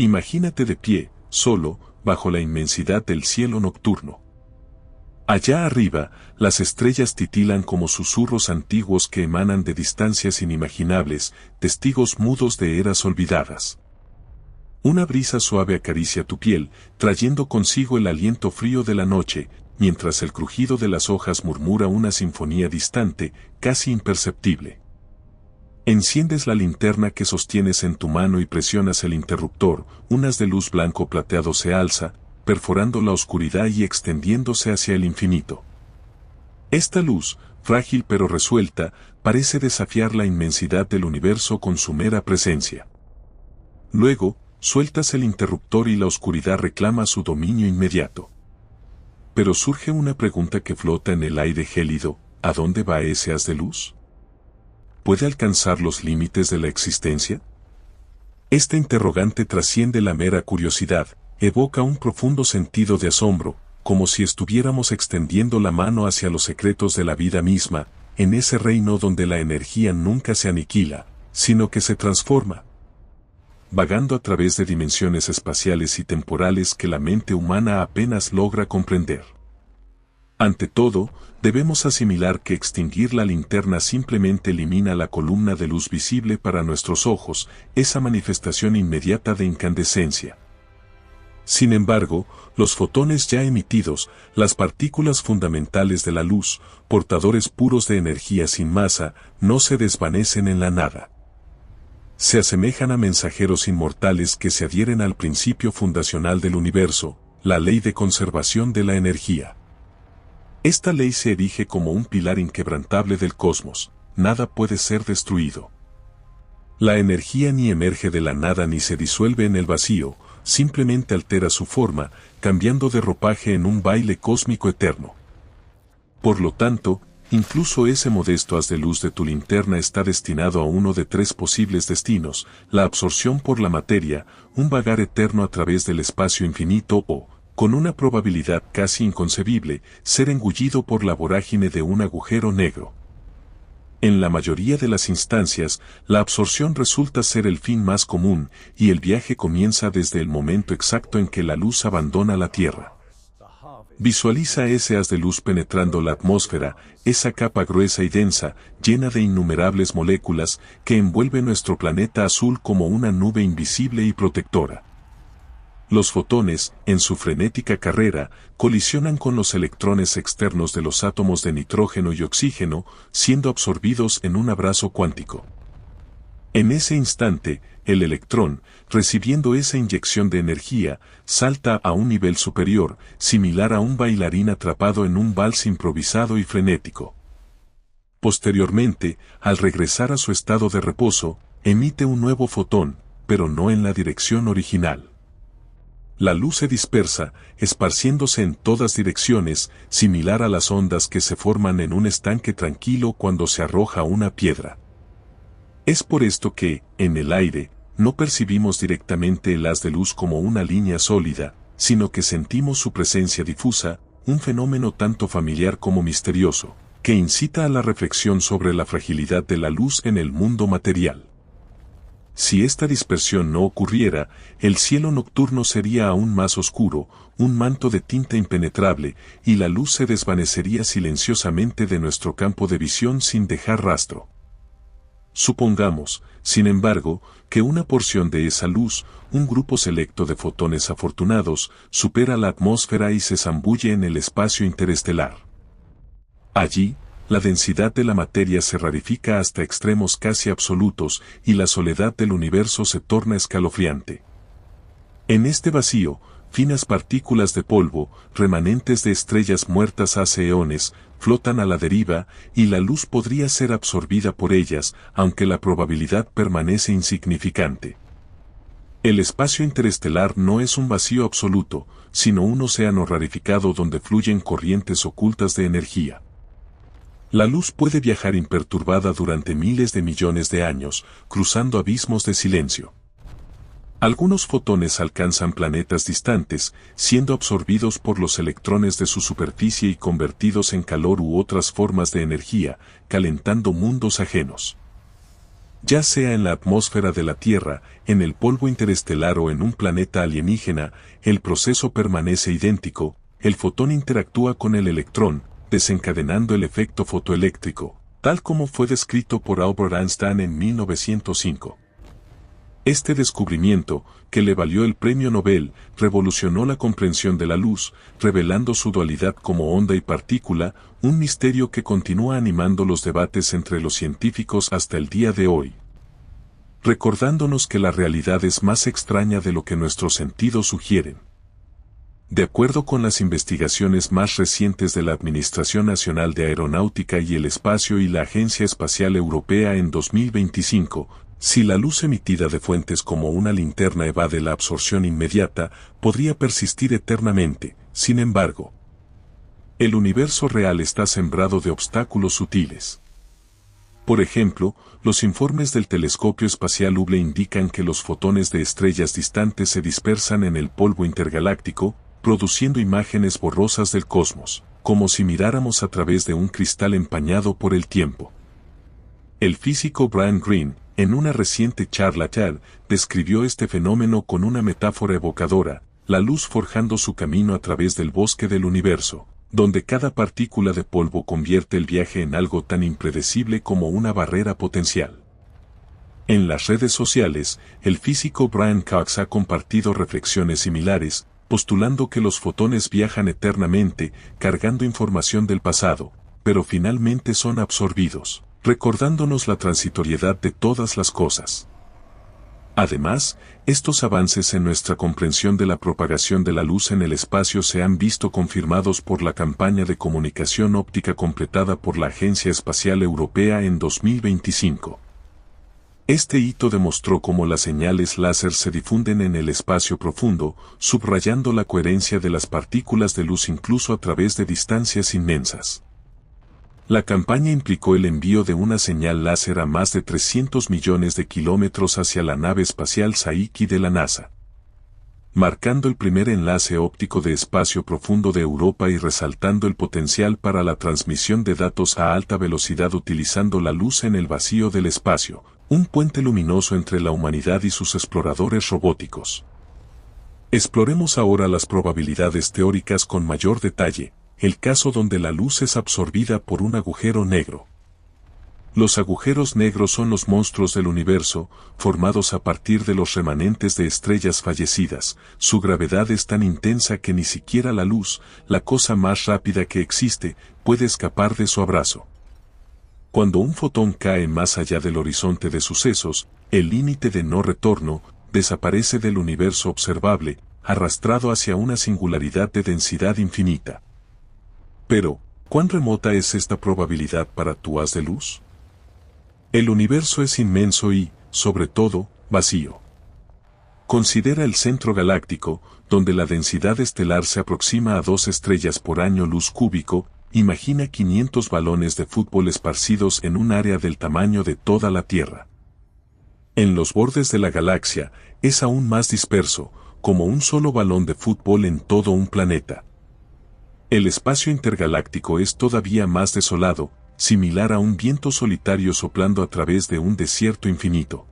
Imagínate de pie, solo, bajo la inmensidad del cielo nocturno. Allá arriba, las estrellas titilan como susurros antiguos que emanan de distancias inimaginables, testigos mudos de eras olvidadas. Una brisa suave acaricia tu piel, trayendo consigo el aliento frío de la noche, mientras el crujido de las hojas murmura una sinfonía distante, casi imperceptible. Enciendes la linterna que sostienes en tu mano y presionas el interruptor, un haz de luz blanco plateado se alza, perforando la oscuridad y extendiéndose hacia el infinito. Esta luz, frágil pero resuelta, parece desafiar la inmensidad del universo con su mera presencia. Luego, sueltas el interruptor y la oscuridad reclama su dominio inmediato. Pero surge una pregunta que flota en el aire gélido: ¿a dónde va ese haz de luz? ¿Puede alcanzar los límites de la existencia? Esta interrogante trasciende la mera curiosidad, evoca un profundo sentido de asombro, como si estuviéramos extendiendo la mano hacia los secretos de la vida misma, en ese reino donde la energía nunca se aniquila, sino que se transforma. Vagando a través de dimensiones espaciales y temporales que la mente humana apenas logra comprender. Ante todo, debemos asimilar que extinguir la linterna simplemente elimina la columna de luz visible para nuestros ojos, esa manifestación inmediata de incandescencia. Sin embargo, los fotones ya emitidos, las partículas fundamentales de la luz, portadores puros de energía sin masa, no se desvanecen en la nada. Se asemejan a mensajeros inmortales que se adhieren al principio fundacional del universo, la ley de conservación de la energía. Esta ley se erige como un pilar inquebrantable del cosmos: nada puede ser destruido. La energía ni emerge de la nada ni se disuelve en el vacío, simplemente altera su forma, cambiando de ropaje en un baile cósmico eterno. Por lo tanto, incluso ese modesto haz de luz de tu linterna está destinado a uno de tres posibles destinos: la absorción por la materia, un vagar eterno a través del espacio infinito o, con una probabilidad casi inconcebible, ser engullido por la vorágine de un agujero negro. En la mayoría de las instancias, la absorción resulta ser el fin más común, y el viaje comienza desde el momento exacto en que la luz abandona la Tierra. Visualiza ese haz de luz penetrando la atmósfera, esa capa gruesa y densa, llena de innumerables moléculas, que envuelve nuestro planeta azul como una nube invisible y protectora. Los fotones, en su frenética carrera, colisionan con los electrones externos de los átomos de nitrógeno y oxígeno, siendo absorbidos en un abrazo cuántico. En ese instante, el electrón, recibiendo esa inyección de energía, salta a un nivel superior, similar a un bailarín atrapado en un vals improvisado y frenético. Posteriormente, al regresar a su estado de reposo, emite un nuevo fotón, pero no en la dirección original. La luz se dispersa, esparciéndose en todas direcciones, similar a las ondas que se forman en un estanque tranquilo cuando se arroja una piedra. Es por esto que, en el aire, no percibimos directamente el haz de luz como una línea sólida, sino que sentimos su presencia difusa, un fenómeno tanto familiar como misterioso, que incita a la reflexión sobre la fragilidad de la luz en el mundo material. Si esta dispersión no ocurriera, el cielo nocturno sería aún más oscuro, un manto de tinta impenetrable, y la luz se desvanecería silenciosamente de nuestro campo de visión sin dejar rastro. Supongamos, sin embargo, que una porción de esa luz, un grupo selecto de fotones afortunados, supera la atmósfera y se zambulle en el espacio interestelar. Allí, la densidad de la materia se rarifica hasta extremos casi absolutos y la soledad del universo se torna escalofriante. En este vacío, finas partículas de polvo, remanentes de estrellas muertas hace eones, flotan a la deriva y la luz podría ser absorbida por ellas, aunque la probabilidad permanece insignificante. El espacio interestelar no es un vacío absoluto, sino un océano rarificado donde fluyen corrientes ocultas de energía. La luz puede viajar imperturbada durante miles de millones de años, cruzando abismos de silencio. Algunos fotones alcanzan planetas distantes, siendo absorbidos por los electrones de su superficie y convertidos en calor u otras formas de energía, calentando mundos ajenos. Ya sea en la atmósfera de la Tierra, en el polvo interestelar o en un planeta alienígena, el proceso permanece idéntico, el fotón interactúa con el electrón, desencadenando el efecto fotoeléctrico, tal como fue descrito por Albert Einstein en 1905. Este descubrimiento, que le valió el premio Nobel, revolucionó la comprensión de la luz, revelando su dualidad como onda y partícula, un misterio que continúa animando los debates entre los científicos hasta el día de hoy. Recordándonos que la realidad es más extraña de lo que nuestros sentidos sugieren. De acuerdo con las investigaciones más recientes de la Administración Nacional de Aeronáutica y el Espacio y la Agencia Espacial Europea en 2025, si la luz emitida de fuentes como una linterna evade la absorción inmediata, podría persistir eternamente. Sin embargo, el universo real está sembrado de obstáculos sutiles. Por ejemplo, los informes del telescopio espacial Hubble indican que los fotones de estrellas distantes se dispersan en el polvo intergaláctico, produciendo imágenes borrosas del cosmos, como si miráramos a través de un cristal empañado por el tiempo. El físico Brian Greene, en una reciente charla TED, describió este fenómeno con una metáfora evocadora, la luz forjando su camino a través del bosque del universo, donde cada partícula de polvo convierte el viaje en algo tan impredecible como una barrera potencial. En las redes sociales, el físico Brian Cox ha compartido reflexiones similares, postulando que los fotones viajan eternamente, cargando información del pasado, pero finalmente son absorbidos, recordándonos la transitoriedad de todas las cosas. Además, estos avances en nuestra comprensión de la propagación de la luz en el espacio se han visto confirmados por la campaña de comunicación óptica completada por la Agencia Espacial Europea en 2025. Este hito demostró cómo las señales láser se difunden en el espacio profundo, subrayando la coherencia de las partículas de luz incluso a través de distancias inmensas. La campaña implicó el envío de una señal láser a más de 300 millones de kilómetros hacia la nave espacial Psyche de la NASA, marcando el primer enlace óptico de espacio profundo de Europa y resaltando el potencial para la transmisión de datos a alta velocidad utilizando la luz en el vacío del espacio, un puente luminoso entre la humanidad y sus exploradores robóticos. Exploremos ahora las probabilidades teóricas con mayor detalle, el caso donde la luz es absorbida por un agujero negro. Los agujeros negros son los monstruos del universo, formados a partir de los remanentes de estrellas fallecidas. Su gravedad es tan intensa que ni siquiera la luz, la cosa más rápida que existe, puede escapar de su abrazo. Cuando un fotón cae más allá del horizonte de sucesos, el límite de no retorno, desaparece del universo observable, arrastrado hacia una singularidad de densidad infinita. Pero, ¿cuán remota es esta probabilidad para tu haz de luz? El universo es inmenso y, sobre todo, vacío. Considera el centro galáctico, donde la densidad estelar se aproxima a 2 estrellas por año luz cúbico. Imagina 500 balones de fútbol esparcidos en un área del tamaño de toda la Tierra. En los bordes de la galaxia, es aún más disperso, como un solo balón de fútbol en todo un planeta. El espacio intergaláctico es todavía más desolado, similar a un viento solitario soplando a través de un desierto infinito.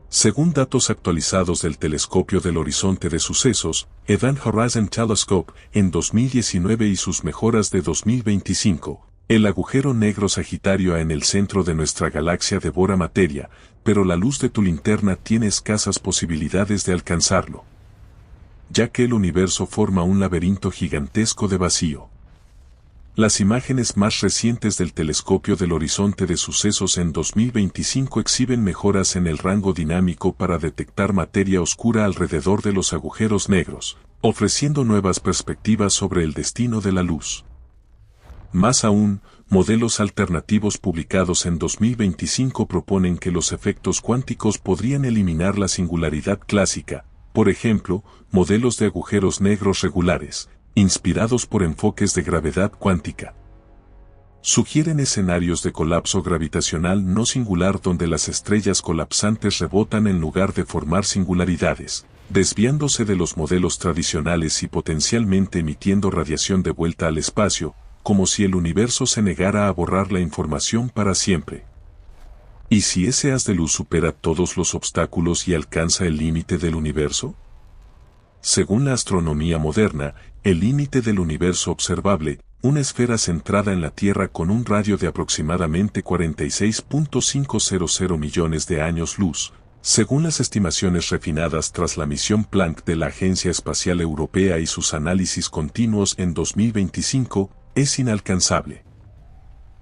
Según datos actualizados del Telescopio del Horizonte de Sucesos, Event Horizon Telescope, en 2019 y sus mejoras de 2025, el agujero negro Sagitario en el centro de nuestra galaxia devora materia, pero la luz de tu linterna tiene escasas posibilidades de alcanzarlo, ya que el universo forma un laberinto gigantesco de vacío. Las imágenes más recientes del Telescopio del Horizonte de Sucesos en 2025 exhiben mejoras en el rango dinámico para detectar materia oscura alrededor de los agujeros negros, ofreciendo nuevas perspectivas sobre el destino de la luz. Más aún, modelos alternativos publicados en 2025 proponen que los efectos cuánticos podrían eliminar la singularidad clásica, por ejemplo, modelos de agujeros negros regulares, inspirados por enfoques de gravedad cuántica. Sugieren escenarios de colapso gravitacional no singular donde las estrellas colapsantes rebotan en lugar de formar singularidades, desviándose de los modelos tradicionales y potencialmente emitiendo radiación de vuelta al espacio, como si el universo se negara a borrar la información para siempre. ¿Y si ese haz de luz supera todos los obstáculos y alcanza el límite del universo? Según la astronomía moderna, el límite del universo observable, una esfera centrada en la Tierra con un radio de aproximadamente 46.500 millones de años luz, según las estimaciones refinadas tras la misión Planck de la Agencia Espacial Europea y sus análisis continuos en 2025, es inalcanzable.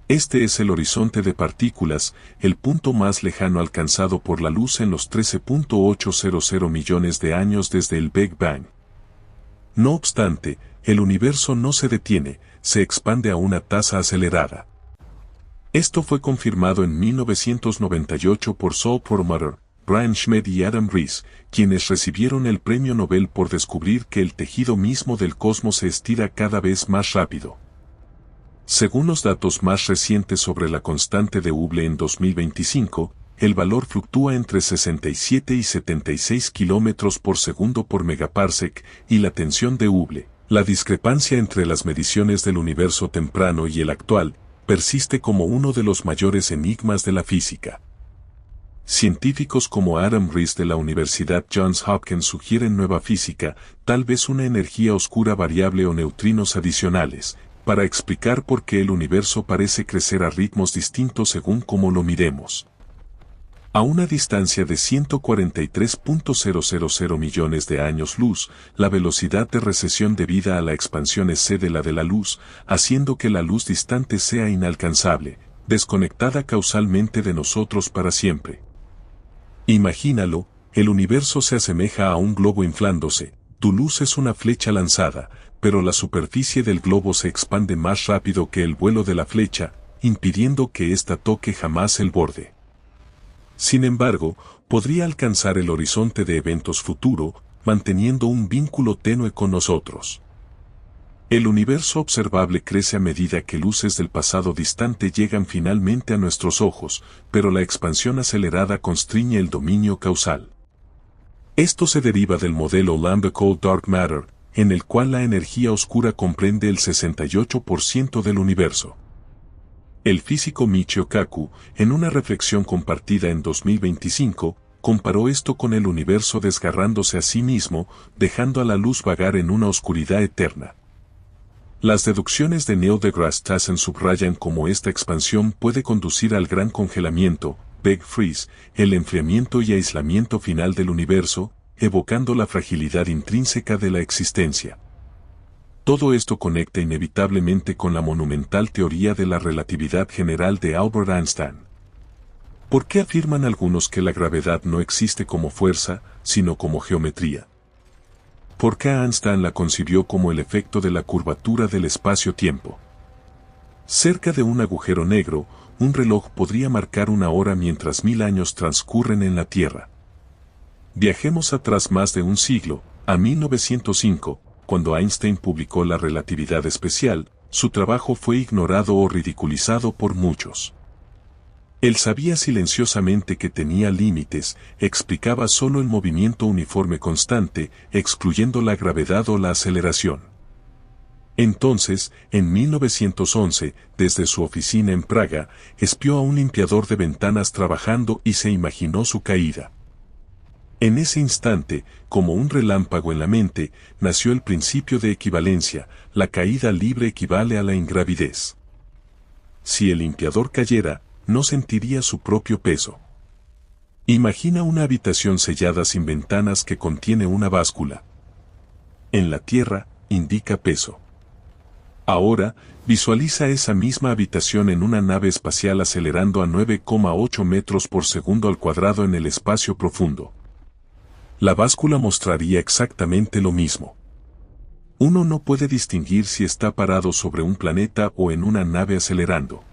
Este es el horizonte de partículas, el punto más lejano alcanzado por la luz en los 13.800 millones de años desde el Big Bang. No obstante, el universo no se detiene, se expande a una tasa acelerada. Esto fue confirmado en 1998 por Saul Perlmutter, Brian Schmidt y Adam Riess, quienes recibieron el premio Nobel por descubrir que el tejido mismo del cosmos se estira cada vez más rápido. Según los datos más recientes sobre la constante de Hubble en 2025, el valor fluctúa entre 67 y 76 kilómetros por segundo por megaparsec, y la tensión de Hubble, la discrepancia entre las mediciones del universo temprano y el actual, persiste como uno de los mayores enigmas de la física. Científicos como Adam Riess de la Universidad Johns Hopkins sugieren nueva física, tal vez una energía oscura variable o neutrinos adicionales, para explicar por qué el universo parece crecer a ritmos distintos según cómo lo miremos. A una distancia de 143.000 millones de años luz, la velocidad de recesión debida a la expansión excede la de la luz, haciendo que la luz distante sea inalcanzable, desconectada causalmente de nosotros para siempre. Imagínalo, el universo se asemeja a un globo inflándose, tu luz es una flecha lanzada, pero la superficie del globo se expande más rápido que el vuelo de la flecha, impidiendo que ésta toque jamás el borde. Sin embargo, podría alcanzar el horizonte de eventos futuro, manteniendo un vínculo tenue con nosotros. El universo observable crece a medida que luces del pasado distante llegan finalmente a nuestros ojos, pero la expansión acelerada constriñe el dominio causal. Esto se deriva del modelo Lambda-Cold Dark Matter, en el cual la energía oscura comprende el 68% del universo. El físico Michio Kaku, en una reflexión compartida en 2025, comparó esto con el universo desgarrándose a sí mismo, dejando a la luz vagar en una oscuridad eterna. Las deducciones de Neil deGrasse Tyson subrayan cómo esta expansión puede conducir al gran congelamiento, Big Freeze, el enfriamiento y aislamiento final del universo, evocando la fragilidad intrínseca de la existencia. Todo esto conecta inevitablemente con la monumental teoría de la relatividad general de Albert Einstein. ¿Por qué afirman algunos que la gravedad no existe como fuerza, sino como geometría? ¿Por qué Einstein la concibió como el efecto de la curvatura del espacio-tiempo? Cerca de un agujero negro, un reloj podría marcar una hora mientras 1000 años transcurren en la Tierra. Viajemos atrás más de un siglo, a 1905, cuando Einstein publicó la relatividad especial, su trabajo fue ignorado o ridiculizado por muchos. Él sabía silenciosamente que tenía límites, explicaba solo el movimiento uniforme constante, excluyendo la gravedad o la aceleración. Entonces, en 1911, desde su oficina en Praga, espió a un limpiador de ventanas trabajando y se imaginó su caída. En ese instante, como un relámpago en la mente, nació el principio de equivalencia, la caída libre equivale a la ingravidez. Si el limpiador cayera, no sentiría su propio peso. Imagina una habitación sellada sin ventanas que contiene una báscula. En la Tierra, indica peso. Ahora, visualiza esa misma habitación en una nave espacial acelerando a 9,8 metros por segundo al cuadrado en el espacio profundo. La báscula mostraría exactamente lo mismo. Uno no puede distinguir si está parado sobre un planeta o en una nave acelerando.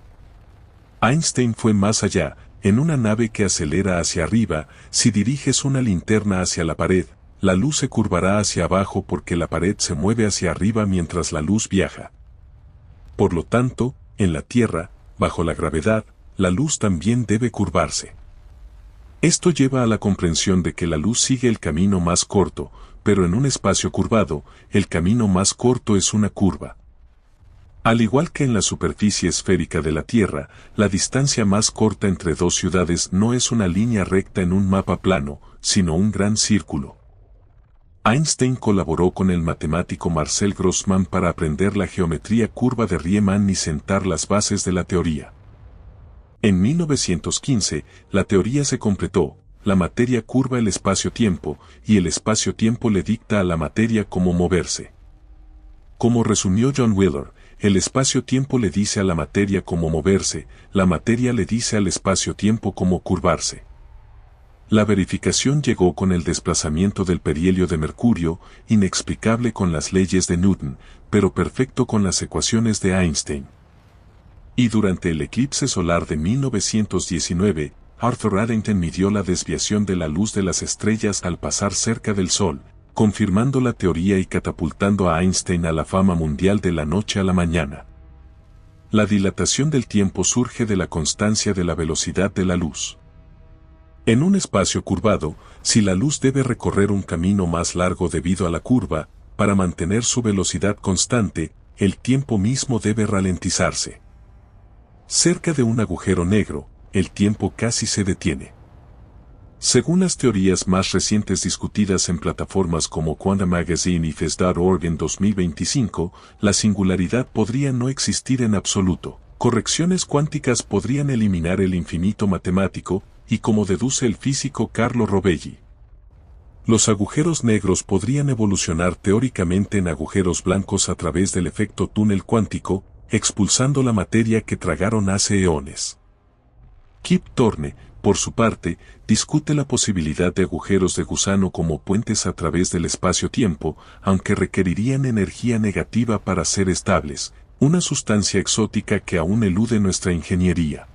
Einstein fue más allá, en una nave que acelera hacia arriba, si diriges una linterna hacia la pared, la luz se curvará hacia abajo porque la pared se mueve hacia arriba mientras la luz viaja. Por lo tanto, en la Tierra, bajo la gravedad, la luz también debe curvarse. Esto lleva a la comprensión de que la luz sigue el camino más corto, pero en un espacio curvado, el camino más corto es una curva. Al igual que en la superficie esférica de la Tierra, la distancia más corta entre dos ciudades no es una línea recta en un mapa plano, sino un gran círculo. Einstein colaboró con el matemático Marcel Grossmann para aprender la geometría curva de Riemann y sentar las bases de la teoría. En 1915, la teoría se completó, la materia curva el espacio-tiempo, y el espacio-tiempo le dicta a la materia cómo moverse. Como resumió John Wheeler, el espacio-tiempo le dice a la materia cómo moverse, la materia le dice al espacio-tiempo cómo curvarse. La verificación llegó con el desplazamiento del perihelio de Mercurio, inexplicable con las leyes de Newton, pero perfecto con las ecuaciones de Einstein. Y durante el eclipse solar de 1919, Arthur Eddington midió la desviación de la luz de las estrellas al pasar cerca del Sol, confirmando la teoría y catapultando a Einstein a la fama mundial de la noche a la mañana. La dilatación del tiempo surge de la constancia de la velocidad de la luz. En un espacio curvado, si la luz debe recorrer un camino más largo debido a la curva, para mantener su velocidad constante, el tiempo mismo debe ralentizarse. Cerca de un agujero negro, el tiempo casi se detiene. Según las teorías más recientes discutidas en plataformas como Quantum Magazine y Phys.org en 2025, la singularidad podría no existir en absoluto. Correcciones cuánticas podrían eliminar el infinito matemático, y como deduce el físico Carlo Rovelli, los agujeros negros podrían evolucionar teóricamente en agujeros blancos a través del efecto túnel cuántico, expulsando la materia que tragaron hace eones. Kip Thorne, por su parte, discute la posibilidad de agujeros de gusano como puentes a través del espacio-tiempo, aunque requerirían energía negativa para ser estables, una sustancia exótica que aún elude nuestra ingeniería.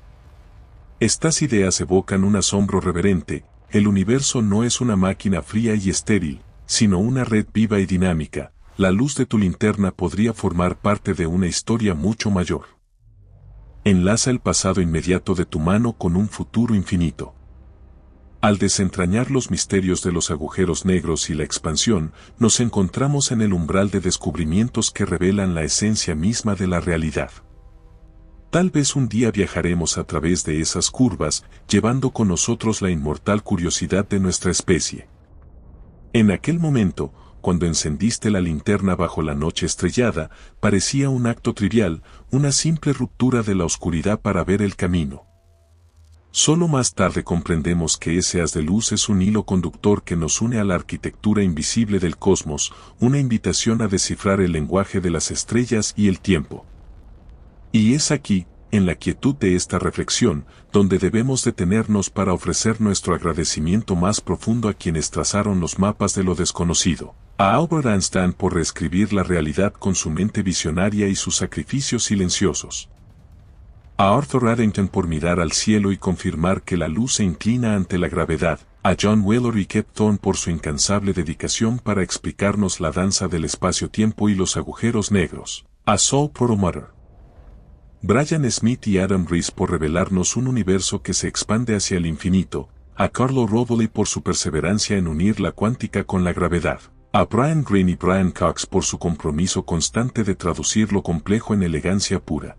Estas ideas evocan un asombro reverente: el universo no es una máquina fría y estéril, sino una red viva y dinámica. La luz de tu linterna podría formar parte de una historia mucho mayor. Enlaza el pasado inmediato de tu mano con un futuro infinito. Al desentrañar los misterios de los agujeros negros y la expansión, nos encontramos en el umbral de descubrimientos que revelan la esencia misma de la realidad. Tal vez un día viajaremos a través de esas curvas, llevando con nosotros la inmortal curiosidad de nuestra especie. En aquel momento, cuando encendiste la linterna bajo la noche estrellada, parecía un acto trivial, una simple ruptura de la oscuridad para ver el camino. Solo más tarde comprendemos que ese haz de luz es un hilo conductor que nos une a la arquitectura invisible del cosmos, una invitación a descifrar el lenguaje de las estrellas y el tiempo. Y es aquí, en la quietud de esta reflexión, donde debemos detenernos para ofrecer nuestro agradecimiento más profundo a quienes trazaron los mapas de lo desconocido. A Albert Einstein por reescribir la realidad con su mente visionaria y sus sacrificios silenciosos. A Arthur Eddington por mirar al cielo y confirmar que la luz se inclina ante la gravedad. A John Wheeler y Kip Thorne por su incansable dedicación para explicarnos la danza del espacio-tiempo y los agujeros negros. A Saul Perlmutter, Brian Smith y Adam Riess por revelarnos un universo que se expande hacia el infinito, a Carlo Rovelli por su perseverancia en unir la cuántica con la gravedad, a Brian Greene y Brian Cox por su compromiso constante de traducir lo complejo en elegancia pura,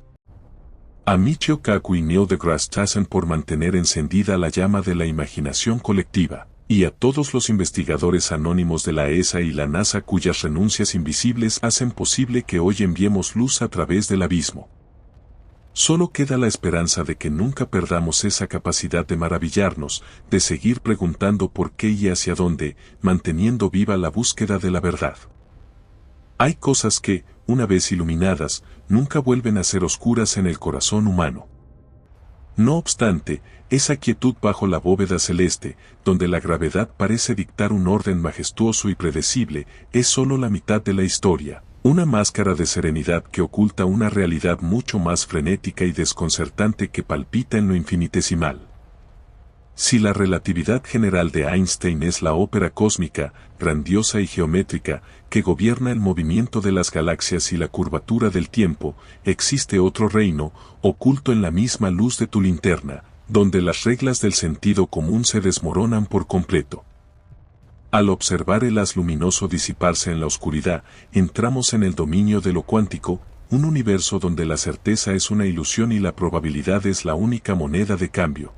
a Michio Kaku y Neil deGrasse Tyson por mantener encendida la llama de la imaginación colectiva, y a todos los investigadores anónimos de la ESA y la NASA cuyas renuncias invisibles hacen posible que hoy enviemos luz a través del abismo. Solo queda la esperanza de que nunca perdamos esa capacidad de maravillarnos, de seguir preguntando por qué y hacia dónde, manteniendo viva la búsqueda de la verdad. Hay cosas que, una vez iluminadas, nunca vuelven a ser oscuras en el corazón humano. No obstante, esa quietud bajo la bóveda celeste, donde la gravedad parece dictar un orden majestuoso y predecible, es solo la mitad de la historia. Una máscara de serenidad que oculta una realidad mucho más frenética y desconcertante que palpita en lo infinitesimal. Si la relatividad general de Einstein es la ópera cósmica, grandiosa y geométrica, que gobierna el movimiento de las galaxias y la curvatura del tiempo, existe otro reino, oculto en la misma luz de tu linterna, donde las reglas del sentido común se desmoronan por completo. Al observar el haz luminoso disiparse en la oscuridad, entramos en el dominio de lo cuántico, un universo donde la certeza es una ilusión y la probabilidad es la única moneda de cambio.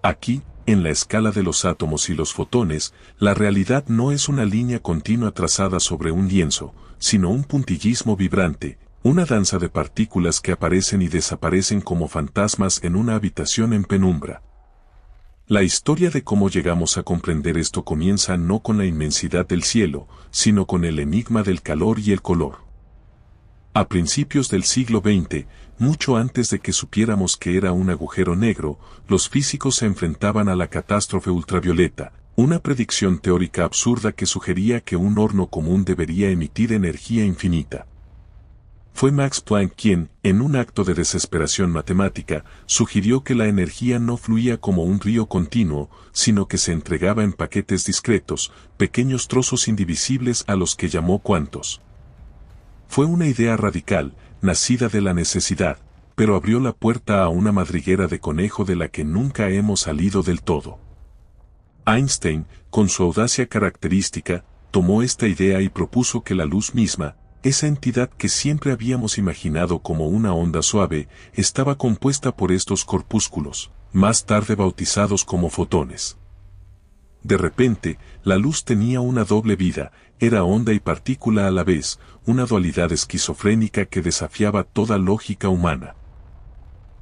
Aquí, en la escala de los átomos y los fotones, la realidad no es una línea continua trazada sobre un lienzo, sino un puntillismo vibrante, una danza de partículas que aparecen y desaparecen como fantasmas en una habitación en penumbra. La historia de cómo llegamos a comprender esto comienza no con la inmensidad del cielo, sino con el enigma del calor y el color. A principios del siglo XX, mucho antes de que supiéramos que era un agujero negro, los físicos se enfrentaban a la catástrofe ultravioleta, una predicción teórica absurda que sugería que un horno común debería emitir energía infinita. Fue Max Planck quien, en un acto de desesperación matemática, sugirió que la energía no fluía como un río continuo, sino que se entregaba en paquetes discretos, pequeños trozos indivisibles a los que llamó cuantos. Fue una idea radical, nacida de la necesidad, pero abrió la puerta a una madriguera de conejo de la que nunca hemos salido del todo. Einstein, con su audacia característica, tomó esta idea y propuso que la luz misma, esa entidad que siempre habíamos imaginado como una onda suave, estaba compuesta por estos corpúsculos, más tarde bautizados como fotones. De repente, la luz tenía una doble vida, era onda y partícula a la vez, una dualidad esquizofrénica que desafiaba toda lógica humana.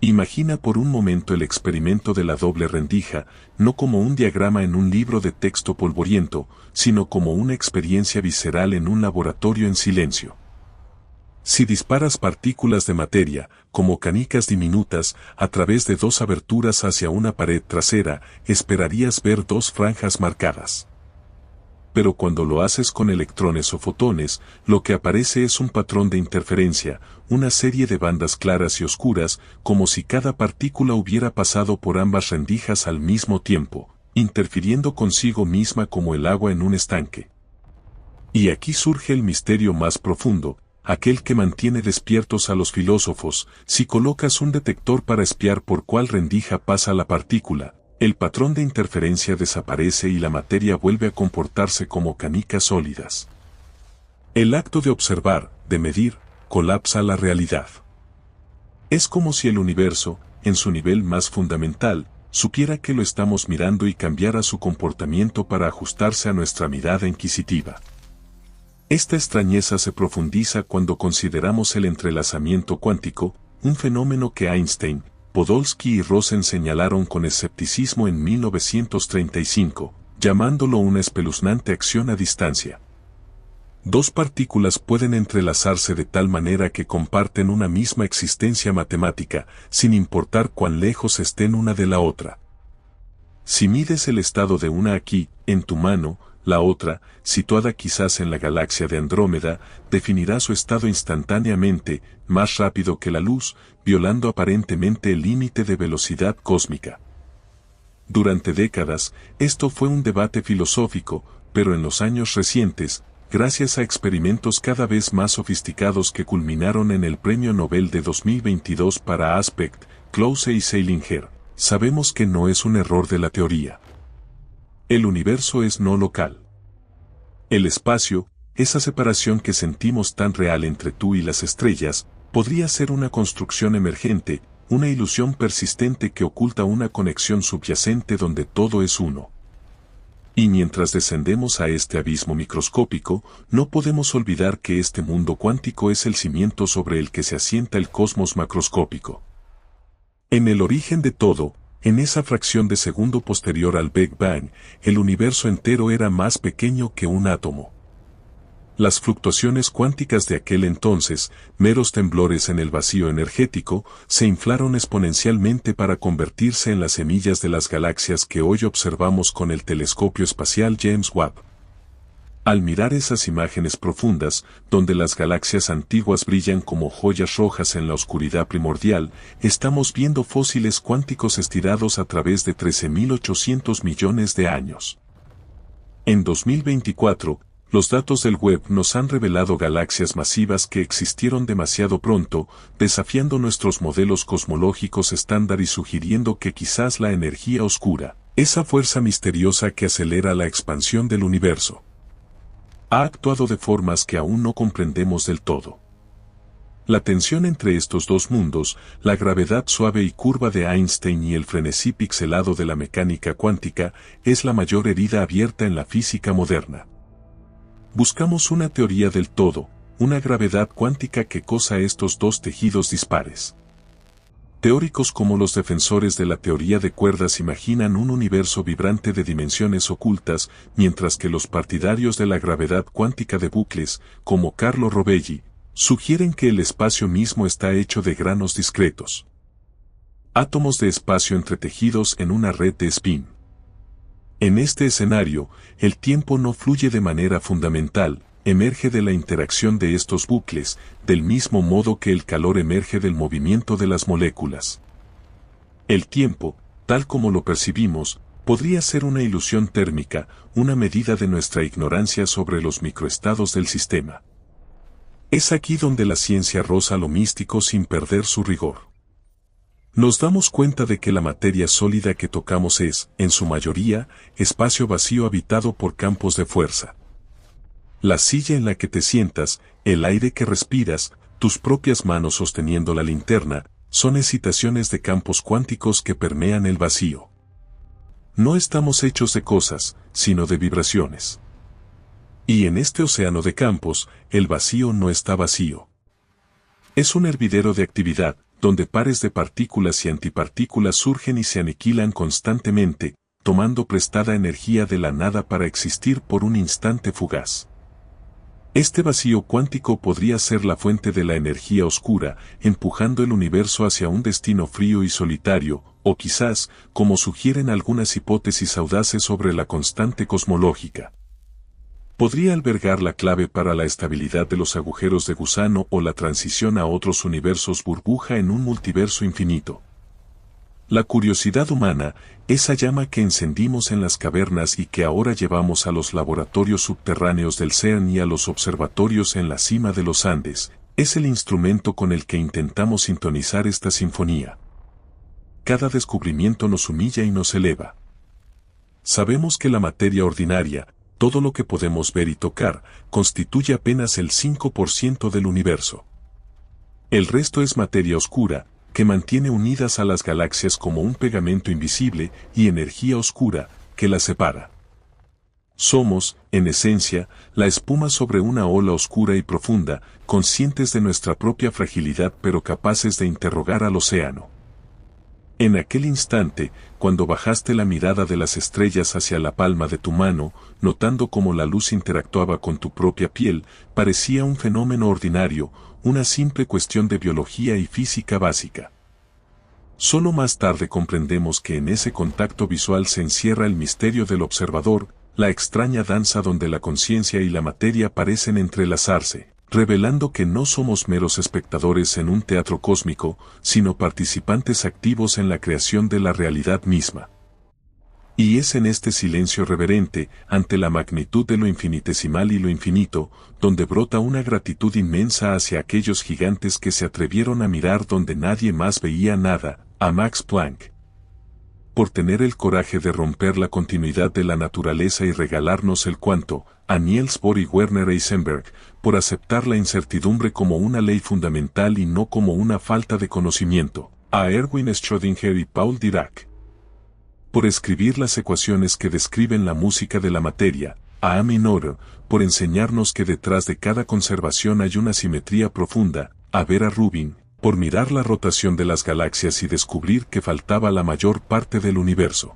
Imagina por un momento el experimento de la doble rendija, no como un diagrama en un libro de texto polvoriento, sino como una experiencia visceral en un laboratorio en silencio. Si disparas partículas de materia, como canicas diminutas, a través de dos aberturas hacia una pared trasera, esperarías ver dos franjas marcadas. Pero cuando lo haces con electrones o fotones, lo que aparece es un patrón de interferencia, una serie de bandas claras y oscuras, como si cada partícula hubiera pasado por ambas rendijas al mismo tiempo, interfiriendo consigo misma como el agua en un estanque. Y aquí surge el misterio más profundo, aquel que mantiene despiertos a los filósofos. Si colocas un detector para espiar por cuál rendija pasa la partícula, el patrón de interferencia desaparece y la materia vuelve a comportarse como canicas sólidas. El acto de observar, de medir, colapsa la realidad. Es como si el universo, en su nivel más fundamental, supiera que lo estamos mirando y cambiara su comportamiento para ajustarse a nuestra mirada inquisitiva. Esta extrañeza se profundiza cuando consideramos el entrelazamiento cuántico, un fenómeno que Einstein, Podolsky y Rosen señalaron con escepticismo en 1935, llamándolo una espeluznante acción a distancia. Dos partículas pueden entrelazarse de tal manera que comparten una misma existencia matemática, sin importar cuán lejos estén una de la otra. Si mides el estado de una aquí, en tu mano, la otra, situada quizás en la galaxia de Andrómeda, definirá su estado instantáneamente, más rápido que la luz, violando aparentemente el límite de velocidad cósmica. Durante décadas, esto fue un debate filosófico, pero en los años recientes, gracias a experimentos cada vez más sofisticados que culminaron en el Premio Nobel de 2022 para Aspect, Close y Seilinger, sabemos que no es un error de la teoría. El universo es no local. El espacio, esa separación que sentimos tan real entre tú y las estrellas, podría ser una construcción emergente, una ilusión persistente que oculta una conexión subyacente donde todo es uno. Y mientras descendemos a este abismo microscópico, no podemos olvidar que este mundo cuántico es el cimiento sobre el que se asienta el cosmos macroscópico. En el origen de todo, en esa fracción de segundo posterior al Big Bang, el universo entero era más pequeño que un átomo. Las fluctuaciones cuánticas de aquel entonces, meros temblores en el vacío energético, se inflaron exponencialmente para convertirse en las semillas de las galaxias que hoy observamos con el telescopio espacial James Webb. Al mirar esas imágenes profundas, donde las galaxias antiguas brillan como joyas rojas en la oscuridad primordial, estamos viendo fósiles cuánticos estirados a través de 13.800 millones de años. En 2024, los datos del web nos han revelado galaxias masivas que existieron demasiado pronto, desafiando nuestros modelos cosmológicos estándar y sugiriendo que quizás la energía oscura, esa fuerza misteriosa que acelera la expansión del universo, ha actuado de formas que aún no comprendemos del todo. La tensión entre estos dos mundos, la gravedad suave y curva de Einstein y el frenesí pixelado de la mecánica cuántica, es la mayor herida abierta en la física moderna. Buscamos una teoría del todo, una gravedad cuántica que cosa estos dos tejidos dispares. Teóricos como los defensores de la teoría de cuerdas imaginan un universo vibrante de dimensiones ocultas, mientras que los partidarios de la gravedad cuántica de bucles, como Carlo Rovelli, sugieren que el espacio mismo está hecho de granos discretos. Átomos de espacio entretejidos en una red de spin. En este escenario, el tiempo no fluye de manera fundamental, emerge de la interacción de estos bucles, del mismo modo que el calor emerge del movimiento de las moléculas. El tiempo, tal como lo percibimos, podría ser una ilusión térmica, una medida de nuestra ignorancia sobre los microestados del sistema. Es aquí donde la ciencia roza lo místico sin perder su rigor. Nos damos cuenta de que la materia sólida que tocamos es, en su mayoría, espacio vacío habitado por campos de fuerza. La silla en la que te sientas, el aire que respiras, tus propias manos sosteniendo la linterna, son excitaciones de campos cuánticos que permean el vacío. No estamos hechos de cosas, sino de vibraciones. Y en este océano de campos, el vacío no está vacío. Es un hervidero de actividad, donde pares de partículas y antipartículas surgen y se aniquilan constantemente, tomando prestada energía de la nada para existir por un instante fugaz. Este vacío cuántico podría ser la fuente de la energía oscura, empujando el universo hacia un destino frío y solitario, o quizás, como sugieren algunas hipótesis audaces sobre la constante cosmológica, podría albergar la clave para la estabilidad de los agujeros de gusano o la transición a otros universos burbuja en un multiverso infinito. La curiosidad humana, esa llama que encendimos en las cavernas y que ahora llevamos a los laboratorios subterráneos del CERN y a los observatorios en la cima de los Andes, es el instrumento con el que intentamos sintonizar esta sinfonía. Cada descubrimiento nos humilla y nos eleva. Sabemos que la materia ordinaria, todo lo que podemos ver y tocar, constituye apenas el 5% del universo. El resto es materia oscura, que mantiene unidas a las galaxias como un pegamento invisible, y energía oscura, que las separa. Somos, en esencia, la espuma sobre una ola oscura y profunda, conscientes de nuestra propia fragilidad pero capaces de interrogar al océano. En aquel instante, cuando bajaste la mirada de las estrellas hacia la palma de tu mano, notando cómo la luz interactuaba con tu propia piel, parecía un fenómeno ordinario, una simple cuestión de biología y física básica. Solo más tarde comprendemos que en ese contacto visual se encierra el misterio del observador, la extraña danza donde la conciencia y la materia parecen entrelazarse, revelando que no somos meros espectadores en un teatro cósmico, sino participantes activos en la creación de la realidad misma. Y es en este silencio reverente, ante la magnitud de lo infinitesimal y lo infinito, donde brota una gratitud inmensa hacia aquellos gigantes que se atrevieron a mirar donde nadie más veía nada, a Max Planck. Por tener el coraje de romper la continuidad de la naturaleza y regalarnos el cuanto, a Niels Bohr y Werner Heisenberg, por aceptar la incertidumbre como una ley fundamental y no como una falta de conocimiento, a Erwin Schrödinger y Paul Dirac. Por escribir las ecuaciones que describen la música de la materia, a Amy Noether, por enseñarnos que detrás de cada conservación hay una simetría profunda, a Vera Rubin, por mirar la rotación de las galaxias y descubrir que faltaba la mayor parte del universo.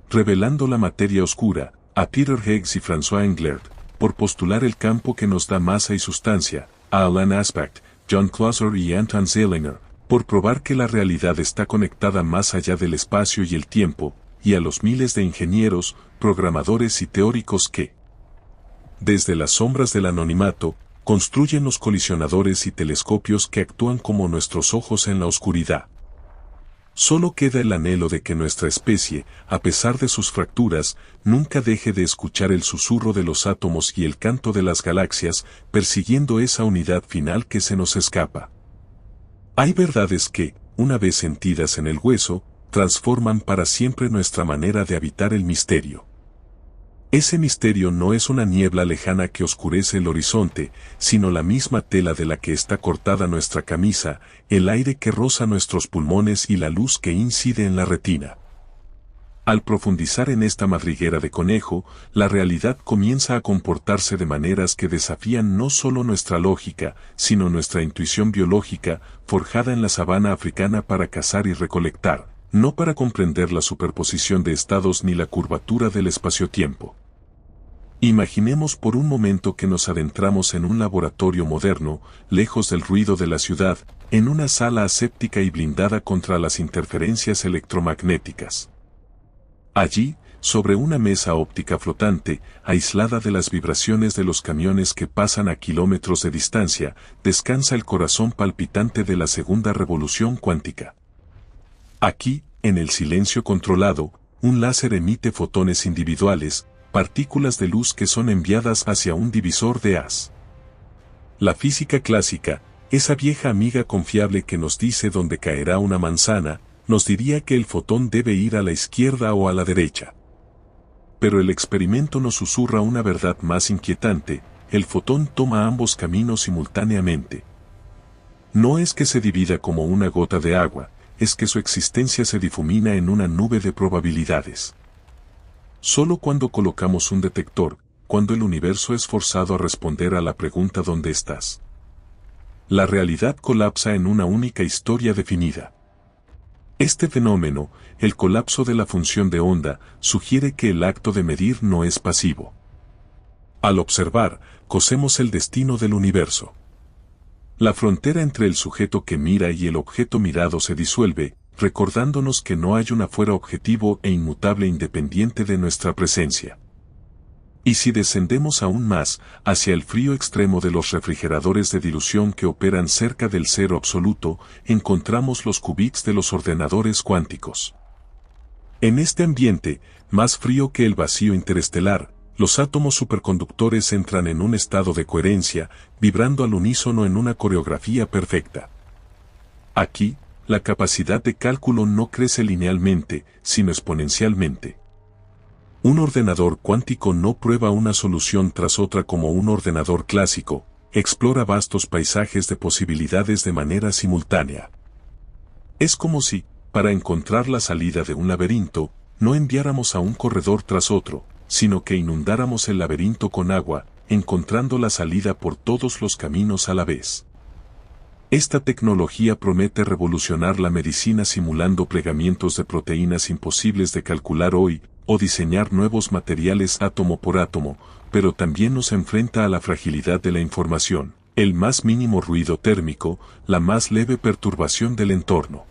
Revelando la materia oscura, a Peter Higgs y François Englert, por postular el campo que nos da masa y sustancia, a Alan Aspect, John Clauser y Anton Zeilinger, por probar que la realidad está conectada más allá del espacio y el tiempo, y a los miles de ingenieros, programadores y teóricos que, desde las sombras del anonimato, construyen los colisionadores y telescopios que actúan como nuestros ojos en la oscuridad. Solo queda el anhelo de que nuestra especie, a pesar de sus fracturas, nunca deje de escuchar el susurro de los átomos y el canto de las galaxias, persiguiendo esa unidad final que se nos escapa. Hay verdades que, una vez sentidas en el hueso, transforman para siempre nuestra manera de habitar el misterio. Ese misterio no es una niebla lejana que oscurece el horizonte, sino la misma tela de la que está cortada nuestra camisa, el aire que roza nuestros pulmones y la luz que incide en la retina. Al profundizar en esta madriguera de conejo, la realidad comienza a comportarse de maneras que desafían no solo nuestra lógica, sino nuestra intuición biológica, forjada en la sabana africana para cazar y recolectar, no para comprender la superposición de estados ni la curvatura del espacio-tiempo. Imaginemos por un momento que nos adentramos en un laboratorio moderno, lejos del ruido de la ciudad, en una sala aséptica y blindada contra las interferencias electromagnéticas. Allí, sobre una mesa óptica flotante, aislada de las vibraciones de los camiones que pasan a kilómetros de distancia, descansa el corazón palpitante de la segunda revolución cuántica. Aquí, en el silencio controlado, un láser emite fotones individuales, partículas de luz que son enviadas hacia un divisor de haz. La física clásica, esa vieja amiga confiable que nos dice dónde caerá una manzana, nos diría que el fotón debe ir a la izquierda o a la derecha. Pero el experimento nos susurra una verdad más inquietante: el fotón toma ambos caminos simultáneamente. No es que se divida como una gota de agua, es que su existencia se difumina en una nube de probabilidades. Solo cuando colocamos un detector, cuando el universo es forzado a responder a la pregunta ¿dónde estás?, la realidad colapsa en una única historia definida. Este fenómeno, el colapso de la función de onda, sugiere que el acto de medir no es pasivo. Al observar, cosemos el destino del universo. La frontera entre el sujeto que mira y el objeto mirado se disuelve, recordándonos que no hay un afuera objetivo e inmutable independiente de nuestra presencia. Y si descendemos aún más, hacia el frío extremo de los refrigeradores de dilución que operan cerca del cero absoluto, encontramos los qubits de los ordenadores cuánticos. En este ambiente, más frío que el vacío interestelar, los átomos superconductores entran en un estado de coherencia, vibrando al unísono en una coreografía perfecta. Aquí, la capacidad de cálculo no crece linealmente, sino exponencialmente. Un ordenador cuántico no prueba una solución tras otra como un ordenador clásico, explora vastos paisajes de posibilidades de manera simultánea. Es como si, para encontrar la salida de un laberinto, no enviáramos a un corredor tras otro, sino que inundáramos el laberinto con agua, encontrando la salida por todos los caminos a la vez. Esta tecnología promete revolucionar la medicina simulando plegamientos de proteínas imposibles de calcular hoy, o diseñar nuevos materiales átomo por átomo, pero también nos enfrenta a la fragilidad de la información, el más mínimo ruido térmico, la más leve perturbación del entorno.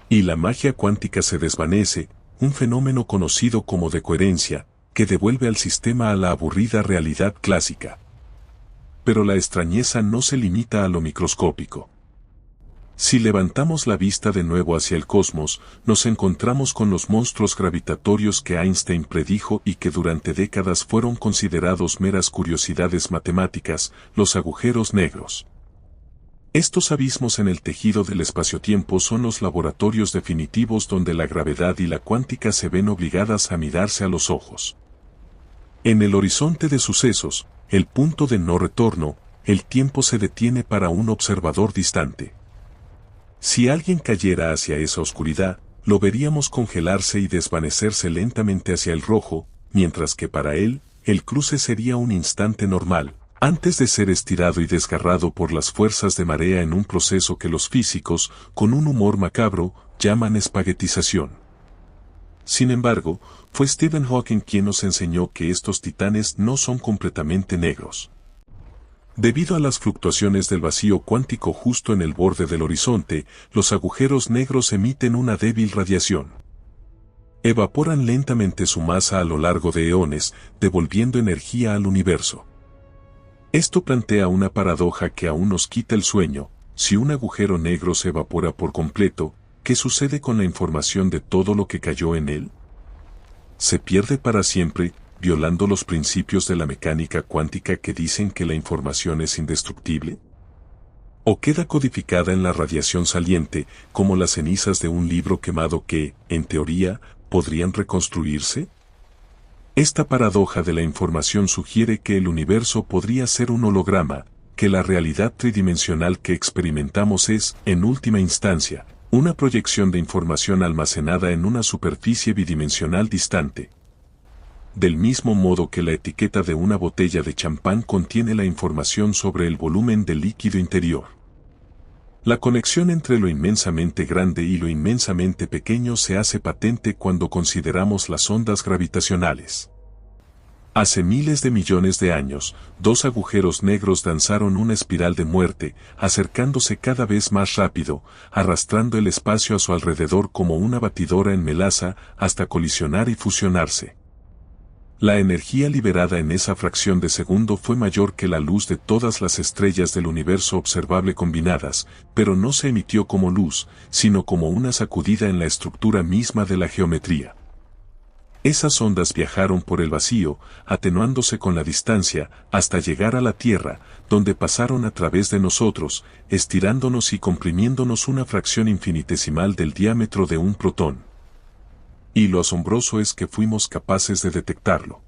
Y la magia cuántica se desvanece, un fenómeno conocido como decoherencia, que devuelve al sistema a la aburrida realidad clásica. Pero la extrañeza no se limita a lo microscópico. Si levantamos la vista de nuevo hacia el cosmos, nos encontramos con los monstruos gravitatorios que Einstein predijo y que durante décadas fueron considerados meras curiosidades matemáticas, los agujeros negros. Estos abismos en el tejido del espacio-tiempo son los laboratorios definitivos donde la gravedad y la cuántica se ven obligadas a mirarse a los ojos. En el horizonte de sucesos, el punto de no retorno, el tiempo se detiene para un observador distante. Si alguien cayera hacia esa oscuridad, lo veríamos congelarse y desvanecerse lentamente hacia el rojo, mientras que para él, el cruce sería un instante normal, antes de ser estirado y desgarrado por las fuerzas de marea en un proceso que los físicos, con un humor macabro, llaman espaguetización. Sin embargo, fue Stephen Hawking quien nos enseñó que estos titanes no son completamente negros. Debido a las fluctuaciones del vacío cuántico justo en el borde del horizonte, los agujeros negros emiten una débil radiación. Evaporan lentamente su masa a lo largo de eones, devolviendo energía al universo. Esto plantea una paradoja que aún nos quita el sueño: si un agujero negro se evapora por completo, ¿qué sucede con la información de todo lo que cayó en él? ¿Se pierde para siempre, violando los principios de la mecánica cuántica que dicen que la información es indestructible? ¿O queda codificada en la radiación saliente, como las cenizas de un libro quemado que, en teoría, podrían reconstruirse? Esta paradoja de la información sugiere que el universo podría ser un holograma, que la realidad tridimensional que experimentamos es, en última instancia, una proyección de información almacenada en una superficie bidimensional distante. Del mismo modo que la etiqueta de una botella de champán contiene la información sobre el volumen del líquido interior. La conexión entre lo inmensamente grande y lo inmensamente pequeño se hace patente cuando consideramos las ondas gravitacionales. Hace miles de millones de años, dos agujeros negros danzaron una espiral de muerte, acercándose cada vez más rápido, arrastrando el espacio a su alrededor como una batidora en melaza, hasta colisionar y fusionarse. La energía liberada en esa fracción de segundo fue mayor que la luz de todas las estrellas del universo observable combinadas, pero no se emitió como luz, sino como una sacudida en la estructura misma de la geometría. Esas ondas viajaron por el vacío, atenuándose con la distancia, hasta llegar a la Tierra, donde pasaron a través de nosotros, estirándonos y comprimiéndonos una fracción infinitesimal del diámetro de un protón. Y lo asombroso es que fuimos capaces de detectarlo.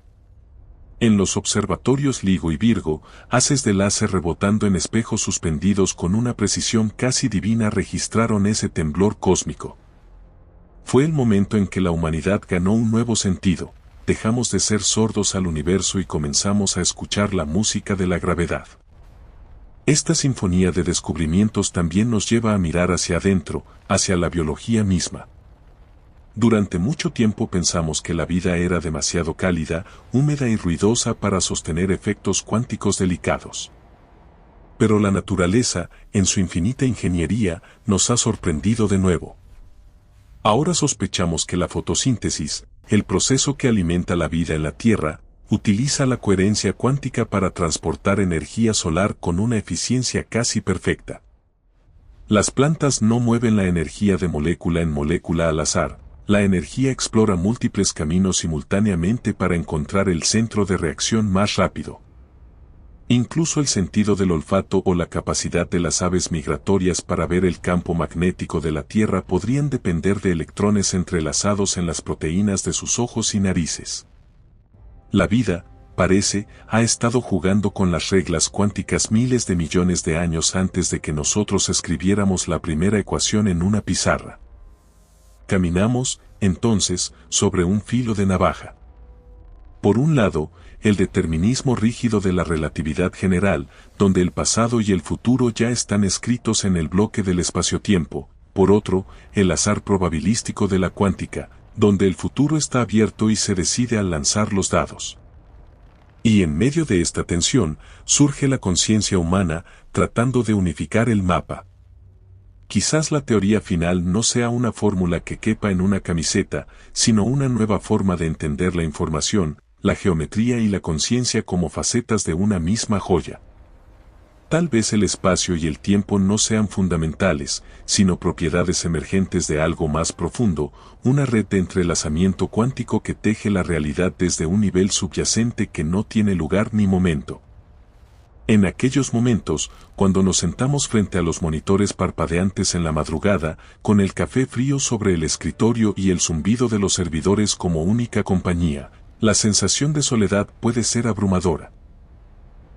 En los observatorios LIGO y Virgo, haces de láser rebotando en espejos suspendidos con una precisión casi divina registraron ese temblor cósmico. Fue el momento en que la humanidad ganó un nuevo sentido, dejamos de ser sordos al universo y comenzamos a escuchar la música de la gravedad. Esta sinfonía de descubrimientos también nos lleva a mirar hacia adentro, hacia la biología misma. Durante mucho tiempo pensamos que la vida era demasiado cálida, húmeda y ruidosa para sostener efectos cuánticos delicados. Pero la naturaleza, en su infinita ingeniería, nos ha sorprendido de nuevo. Ahora sospechamos que la fotosíntesis, el proceso que alimenta la vida en la Tierra, utiliza la coherencia cuántica para transportar energía solar con una eficiencia casi perfecta. Las plantas no mueven la energía de molécula en molécula al azar. La energía explora múltiples caminos simultáneamente para encontrar el centro de reacción más rápido. Incluso el sentido del olfato o la capacidad de las aves migratorias para ver el campo magnético de la Tierra podrían depender de electrones entrelazados en las proteínas de sus ojos y narices. La vida, parece, ha estado jugando con las reglas cuánticas miles de millones de años antes de que nosotros escribiéramos la primera ecuación en una pizarra. Caminamos, entonces, sobre un filo de navaja. Por un lado, el determinismo rígido de la relatividad general, donde el pasado y el futuro ya están escritos en el bloque del espacio-tiempo; por otro, el azar probabilístico de la cuántica, donde el futuro está abierto y se decide al lanzar los dados. Y en medio de esta tensión, surge la conciencia humana, tratando de unificar el mapa. Quizás la teoría final no sea una fórmula que quepa en una camiseta, sino una nueva forma de entender la información, la geometría y la conciencia como facetas de una misma joya. Tal vez el espacio y el tiempo no sean fundamentales, sino propiedades emergentes de algo más profundo, una red de entrelazamiento cuántico que teje la realidad desde un nivel subyacente que no tiene lugar ni momento. En aquellos momentos, cuando nos sentamos frente a los monitores parpadeantes en la madrugada, con el café frío sobre el escritorio y el zumbido de los servidores como única compañía, la sensación de soledad puede ser abrumadora.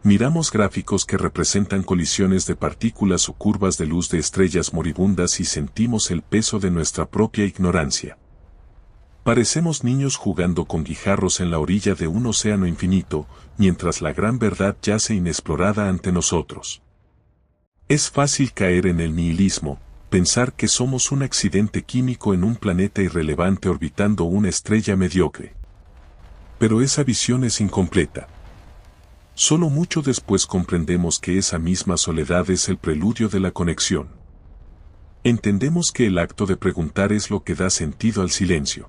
Miramos gráficos que representan colisiones de partículas o curvas de luz de estrellas moribundas y sentimos el peso de nuestra propia ignorancia. Parecemos niños jugando con guijarros en la orilla de un océano infinito, mientras la gran verdad yace inexplorada ante nosotros. Es fácil caer en el nihilismo, pensar que somos un accidente químico en un planeta irrelevante orbitando una estrella mediocre. Pero esa visión es incompleta. Solo mucho después comprendemos que esa misma soledad es el preludio de la conexión. Entendemos que el acto de preguntar es lo que da sentido al silencio.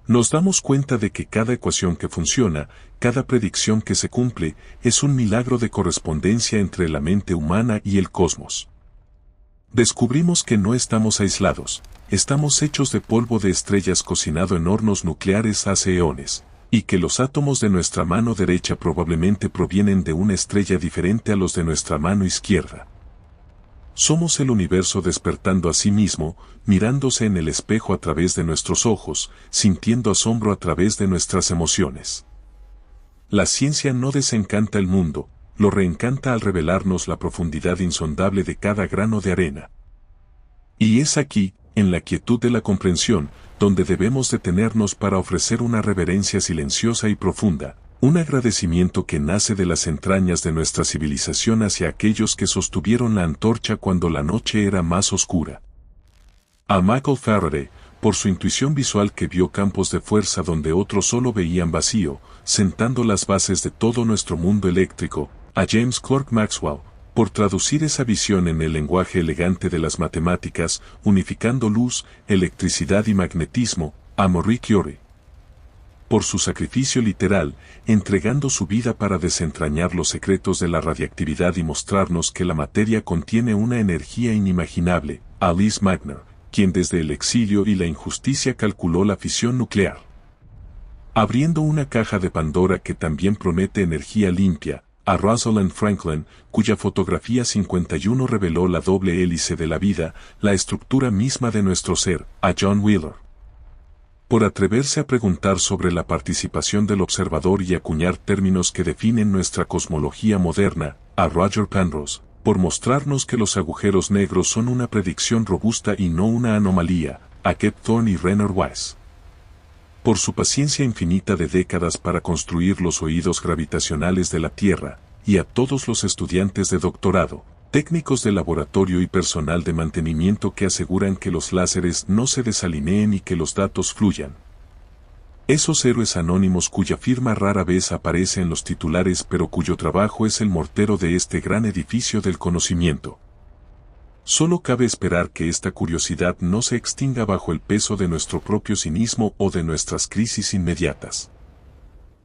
Nos damos cuenta de que cada ecuación que funciona, cada predicción que se cumple, es un milagro de correspondencia entre la mente humana y el cosmos. Descubrimos que no estamos aislados, estamos hechos de polvo de estrellas cocinado en hornos nucleares hace eones, y que los átomos de nuestra mano derecha probablemente provienen de una estrella diferente a los de nuestra mano izquierda. Somos el universo despertando a sí mismo, mirándose en el espejo a través de nuestros ojos, sintiendo asombro a través de nuestras emociones. La ciencia no desencanta el mundo, lo reencanta al revelarnos la profundidad insondable de cada grano de arena. Y es aquí, en la quietud de la comprensión, donde debemos detenernos para ofrecer una reverencia silenciosa y profunda, un agradecimiento que nace de las entrañas de nuestra civilización hacia aquellos que sostuvieron la antorcha cuando la noche era más oscura. A Michael Faraday, por su intuición visual que vio campos de fuerza donde otros solo veían vacío, sentando las bases de todo nuestro mundo eléctrico, a James Clerk Maxwell, por traducir esa visión en el lenguaje elegante de las matemáticas, unificando luz, electricidad y magnetismo, a Marie Curie, por su sacrificio literal, entregando su vida para desentrañar los secretos de la radiactividad y mostrarnos que la materia contiene una energía inimaginable, a Lise Meitner, quien desde el exilio y la injusticia calculó la fisión nuclear, abriendo una caja de Pandora que también promete energía limpia, a Rosalind Franklin, cuya fotografía 51 reveló la doble hélice de la vida, la estructura misma de nuestro ser, a John Wheeler, por atreverse a preguntar sobre la participación del observador y acuñar términos que definen nuestra cosmología moderna, a Roger Penrose, por mostrarnos que los agujeros negros son una predicción robusta y no una anomalía, a Kip Thorne y Rainer Weiss, por su paciencia infinita de décadas para construir los oídos gravitacionales de la Tierra, y a todos los estudiantes de doctorado, técnicos de laboratorio y personal de mantenimiento que aseguran que los láseres no se desalineen y que los datos fluyan. Esos héroes anónimos cuya firma rara vez aparece en los titulares pero cuyo trabajo es el mortero de este gran edificio del conocimiento. Solo cabe esperar que esta curiosidad no se extinga bajo el peso de nuestro propio cinismo o de nuestras crisis inmediatas.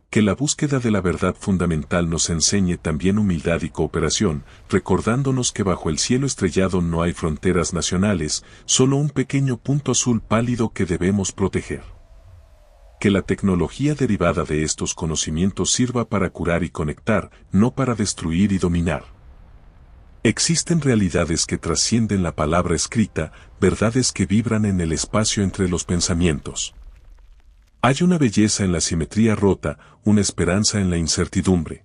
Que la búsqueda de la verdad fundamental nos enseñe también humildad y cooperación, recordándonos que bajo el cielo estrellado no hay fronteras nacionales, solo un pequeño punto azul pálido que debemos proteger. Que la tecnología derivada de estos conocimientos sirva para curar y conectar, no para destruir y dominar. Existen realidades que trascienden la palabra escrita, verdades que vibran en el espacio entre los pensamientos. Hay una belleza en la simetría rota, una esperanza en la incertidumbre.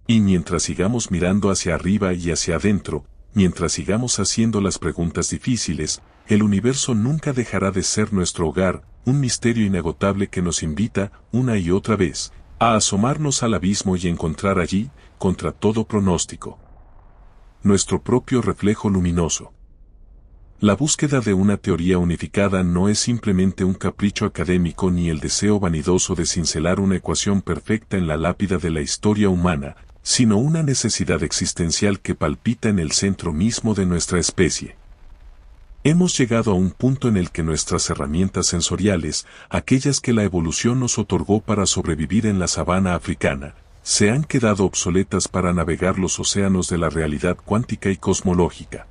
Y mientras sigamos mirando hacia arriba y hacia adentro, mientras sigamos haciendo las preguntas difíciles, el universo nunca dejará de ser nuestro hogar, un misterio inagotable que nos invita, una y otra vez, a asomarnos al abismo y encontrar allí, contra todo pronóstico, nuestro propio reflejo luminoso. La búsqueda de una teoría unificada no es simplemente un capricho académico ni el deseo vanidoso de cincelar una ecuación perfecta en la lápida de la historia humana, sino una necesidad existencial que palpita en el centro mismo de nuestra especie. Hemos llegado a un punto en el que nuestras herramientas sensoriales, aquellas que la evolución nos otorgó para sobrevivir en la sabana africana, se han quedado obsoletas para navegar los océanos de la realidad cuántica y cosmológica.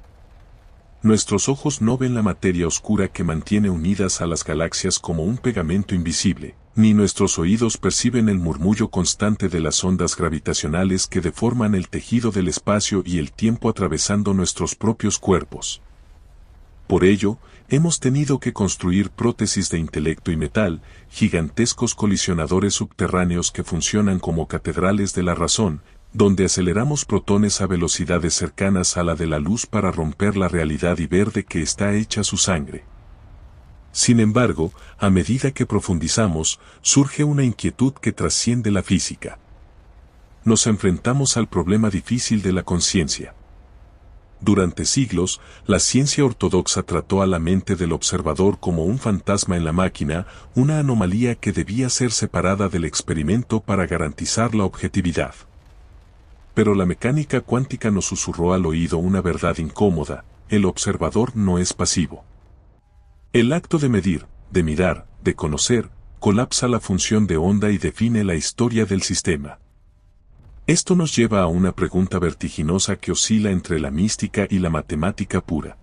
Nuestros ojos no ven la materia oscura que mantiene unidas a las galaxias como un pegamento invisible, ni nuestros oídos perciben el murmullo constante de las ondas gravitacionales que deforman el tejido del espacio y el tiempo atravesando nuestros propios cuerpos. Por ello, hemos tenido que construir prótesis de intelecto y metal, gigantescos colisionadores subterráneos que funcionan como catedrales de la razón, donde aceleramos protones a velocidades cercanas a la de la luz para romper la realidad y ver de qué está hecha su sangre. Sin embargo, a medida que profundizamos, surge una inquietud que trasciende la física. Nos enfrentamos al problema difícil de la conciencia. Durante siglos, la ciencia ortodoxa trató a la mente del observador como un fantasma en la máquina, una anomalía que debía ser separada del experimento para garantizar la objetividad. Pero la mecánica cuántica nos susurró al oído una verdad incómoda: el observador no es pasivo. El acto de medir, de mirar, de conocer, colapsa la función de onda y define la historia del sistema. Esto nos lleva a una pregunta vertiginosa que oscila entre la mística y la matemática pura.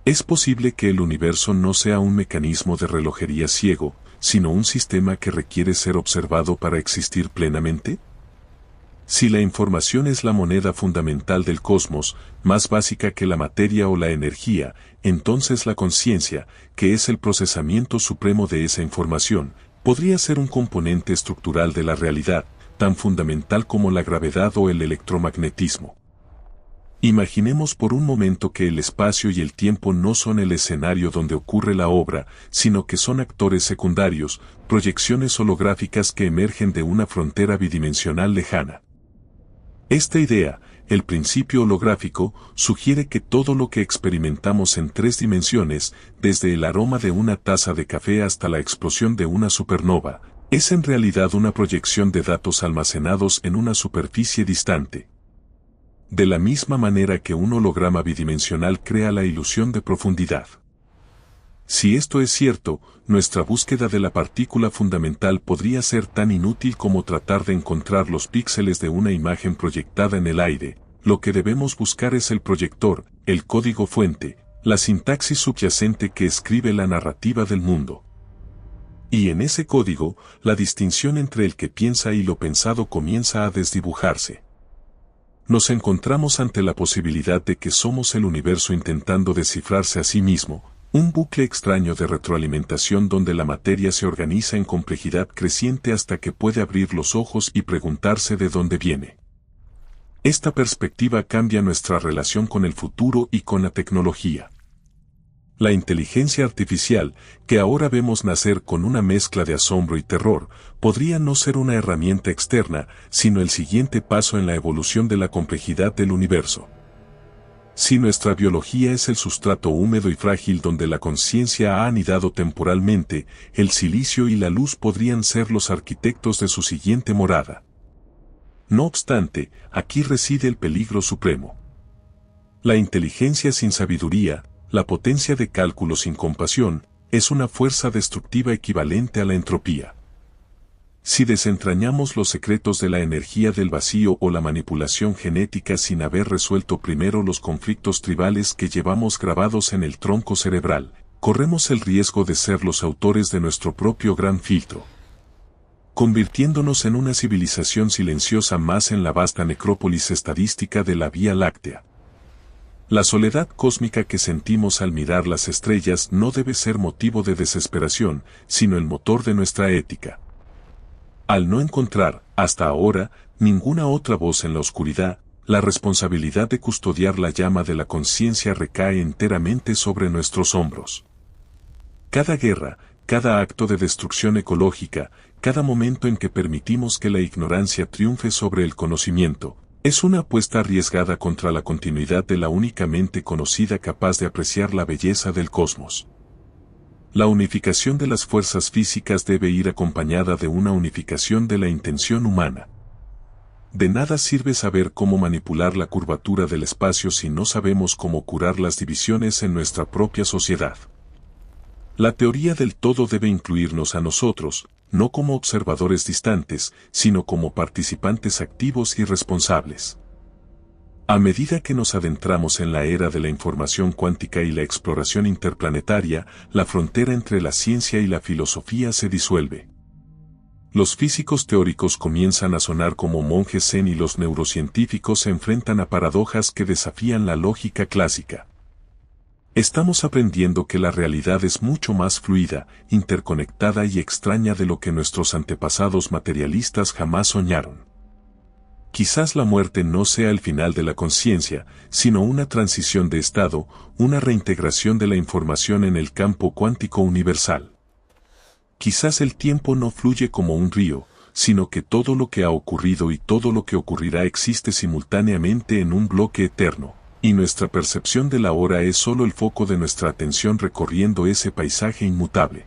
¿Es posible que el universo no sea un mecanismo de relojería ciego, sino un sistema que requiere ser observado para existir plenamente? Si la información es la moneda fundamental del cosmos, más básica que la materia o la energía, entonces la conciencia, que es el procesamiento supremo de esa información, podría ser un componente estructural de la realidad, tan fundamental como la gravedad o el electromagnetismo. Imaginemos por un momento que el espacio y el tiempo no son el escenario donde ocurre la obra, sino que son actores secundarios, proyecciones holográficas que emergen de una frontera bidimensional lejana. Esta idea, el principio holográfico, sugiere que todo lo que experimentamos en 3 dimensiones, desde el aroma de una taza de café hasta la explosión de una supernova, es en realidad una proyección de datos almacenados en una superficie distante. De la misma manera que un holograma bidimensional crea la ilusión de profundidad. Si esto es cierto, nuestra búsqueda de la partícula fundamental podría ser tan inútil como tratar de encontrar los píxeles de una imagen proyectada en el aire. Lo que debemos buscar es el proyector, el código fuente, la sintaxis subyacente que escribe la narrativa del mundo. Y en ese código, la distinción entre el que piensa y lo pensado comienza a desdibujarse. Nos encontramos ante la posibilidad de que somos el universo intentando descifrarse a sí mismo, un bucle extraño de retroalimentación donde la materia se organiza en complejidad creciente hasta que puede abrir los ojos y preguntarse de dónde viene. Esta perspectiva cambia nuestra relación con el futuro y con la tecnología. La inteligencia artificial, que ahora vemos nacer con una mezcla de asombro y terror, podría no ser una herramienta externa, sino el siguiente paso en la evolución de la complejidad del universo. Si nuestra biología es el sustrato húmedo y frágil donde la conciencia ha anidado temporalmente, el silicio y la luz podrían ser los arquitectos de su siguiente morada. No obstante, aquí reside el peligro supremo. La inteligencia sin sabiduría, la potencia de cálculo sin compasión, es una fuerza destructiva equivalente a la entropía. Si desentrañamos los secretos de la energía del vacío o la manipulación genética sin haber resuelto primero los conflictos tribales que llevamos grabados en el tronco cerebral, corremos el riesgo de ser los autores de nuestro propio gran filtro, convirtiéndonos en una civilización silenciosa más en la vasta necrópolis estadística de la Vía Láctea. La soledad cósmica que sentimos al mirar las estrellas no debe ser motivo de desesperación, sino el motor de nuestra ética. Al no encontrar, hasta ahora, ninguna otra voz en la oscuridad, la responsabilidad de custodiar la llama de la conciencia recae enteramente sobre nuestros hombros. Cada guerra, cada acto de destrucción ecológica, cada momento en que permitimos que la ignorancia triunfe sobre el conocimiento, es una apuesta arriesgada contra la continuidad de la única mente conocida capaz de apreciar la belleza del cosmos. La unificación de las fuerzas físicas debe ir acompañada de una unificación de la intención humana. De nada sirve saber cómo manipular la curvatura del espacio si no sabemos cómo curar las divisiones en nuestra propia sociedad. La teoría del todo debe incluirnos a nosotros, no como observadores distantes, sino como participantes activos y responsables. A medida que nos adentramos en la era de la información cuántica y la exploración interplanetaria, la frontera entre la ciencia y la filosofía se disuelve. Los físicos teóricos comienzan a sonar como monjes zen y los neurocientíficos se enfrentan a paradojas que desafían la lógica clásica. Estamos aprendiendo que la realidad es mucho más fluida, interconectada y extraña de lo que nuestros antepasados materialistas jamás soñaron. Quizás la muerte no sea el final de la conciencia, sino una transición de estado, una reintegración de la información en el campo cuántico universal. Quizás el tiempo no fluye como un río, sino que todo lo que ha ocurrido y todo lo que ocurrirá existe simultáneamente en un bloque eterno, y nuestra percepción de la hora es solo el foco de nuestra atención recorriendo ese paisaje inmutable.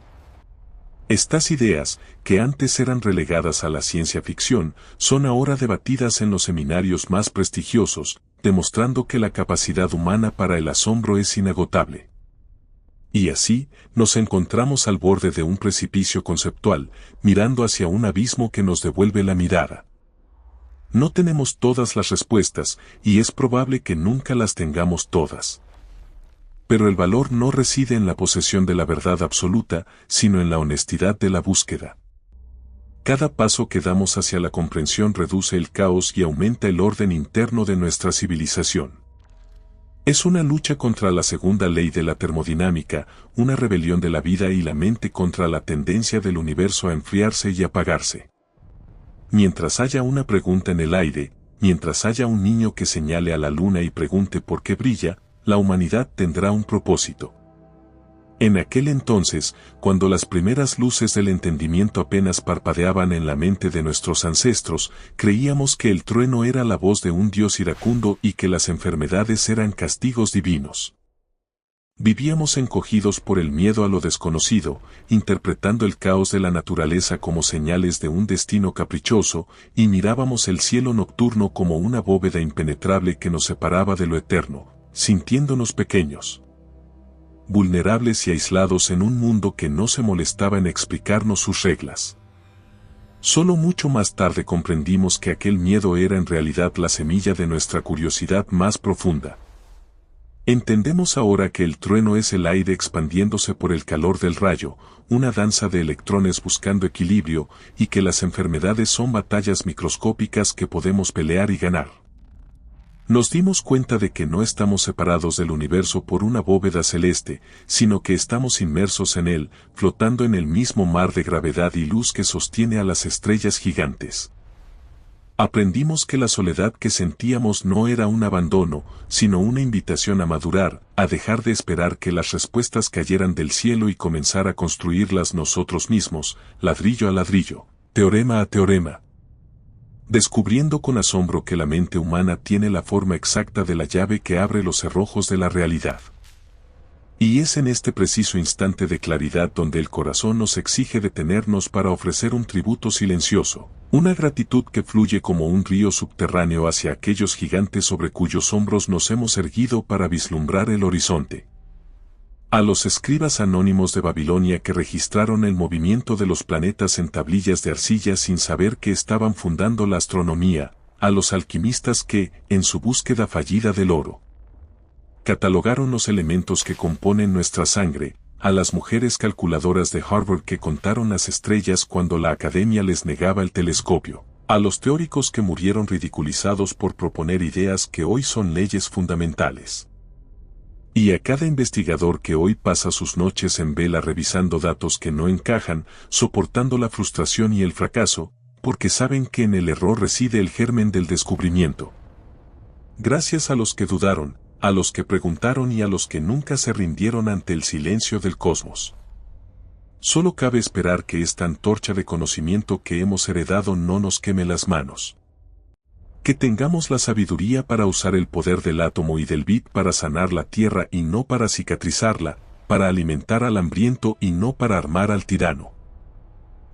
Estas ideas, que antes eran relegadas a la ciencia ficción, son ahora debatidas en los seminarios más prestigiosos, demostrando que la capacidad humana para el asombro es inagotable. Y así, nos encontramos al borde de un precipicio conceptual, mirando hacia un abismo que nos devuelve la mirada. No tenemos todas las respuestas, y es probable que nunca las tengamos todas. Pero el valor no reside en la posesión de la verdad absoluta, sino en la honestidad de la búsqueda. Cada paso que damos hacia la comprensión reduce el caos y aumenta el orden interno de nuestra civilización. Es una lucha contra la segunda ley de la termodinámica, una rebelión de la vida y la mente contra la tendencia del universo a enfriarse y apagarse. Mientras haya una pregunta en el aire, mientras haya un niño que señale a la luna y pregunte por qué brilla, la humanidad tendrá un propósito. En aquel entonces, cuando las primeras luces del entendimiento apenas parpadeaban en la mente de nuestros ancestros, creíamos que el trueno era la voz de un dios iracundo y que las enfermedades eran castigos divinos. Vivíamos encogidos por el miedo a lo desconocido, interpretando el caos de la naturaleza como señales de un destino caprichoso, y mirábamos el cielo nocturno como una bóveda impenetrable que nos separaba de lo eterno, sintiéndonos pequeños, vulnerables y aislados en un mundo que no se molestaba en explicarnos sus reglas. Solo mucho más tarde comprendimos que aquel miedo era en realidad la semilla de nuestra curiosidad más profunda. Entendemos ahora que el trueno es el aire expandiéndose por el calor del rayo, una danza de electrones buscando equilibrio, y que las enfermedades son batallas microscópicas que podemos pelear y ganar. Nos dimos cuenta de que no estamos separados del universo por una bóveda celeste, sino que estamos inmersos en él, flotando en el mismo mar de gravedad y luz que sostiene a las estrellas gigantes. Aprendimos que la soledad que sentíamos no era un abandono, sino una invitación a madurar, a dejar de esperar que las respuestas cayeran del cielo y comenzar a construirlas nosotros mismos, ladrillo a ladrillo, teorema a teorema. Descubriendo con asombro que la mente humana tiene la forma exacta de la llave que abre los cerrojos de la realidad. Y es en este preciso instante de claridad donde el corazón nos exige detenernos para ofrecer un tributo silencioso, una gratitud que fluye como un río subterráneo hacia aquellos gigantes sobre cuyos hombros nos hemos erguido para vislumbrar el horizonte. A los escribas anónimos de Babilonia que registraron el movimiento de los planetas en tablillas de arcilla sin saber que estaban fundando la astronomía, a los alquimistas que, en su búsqueda fallida del oro, catalogaron los elementos que componen nuestra sangre, a las mujeres calculadoras de Harvard que contaron las estrellas cuando la academia les negaba el telescopio, a los teóricos que murieron ridiculizados por proponer ideas que hoy son leyes fundamentales. Y a cada investigador que hoy pasa sus noches en vela revisando datos que no encajan, soportando la frustración y el fracaso, porque saben que en el error reside el germen del descubrimiento. Gracias a los que dudaron, a los que preguntaron y a los que nunca se rindieron ante el silencio del cosmos. Solo cabe esperar que esta antorcha de conocimiento que hemos heredado no nos queme las manos. Que tengamos la sabiduría para usar el poder del átomo y del bit para sanar la tierra y no para cicatrizarla, para alimentar al hambriento y no para armar al tirano.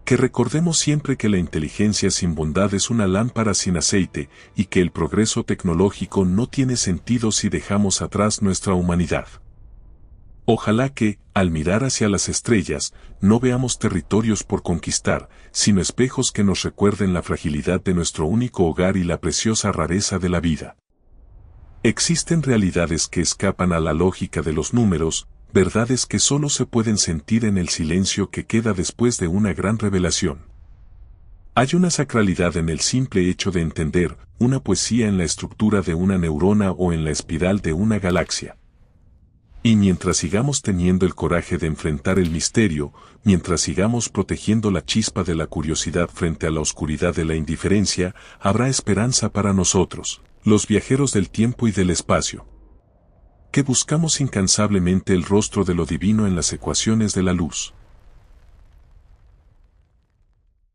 Que recordemos siempre que la inteligencia sin bondad es una lámpara sin aceite y que el progreso tecnológico no tiene sentido si dejamos atrás nuestra humanidad. Ojalá que, al mirar hacia las estrellas, no veamos territorios por conquistar, sino espejos que nos recuerden la fragilidad de nuestro único hogar y la preciosa rareza de la vida. Existen realidades que escapan a la lógica de los números, verdades que solo se pueden sentir en el silencio que queda después de una gran revelación. Hay una sacralidad en el simple hecho de entender, una poesía en la estructura de una neurona o en la espiral de una galaxia. Y mientras sigamos teniendo el coraje de enfrentar el misterio, mientras sigamos protegiendo la chispa de la curiosidad frente a la oscuridad de la indiferencia, habrá esperanza para nosotros, los viajeros del tiempo y del espacio, que buscamos incansablemente el rostro de lo divino en las ecuaciones de la luz.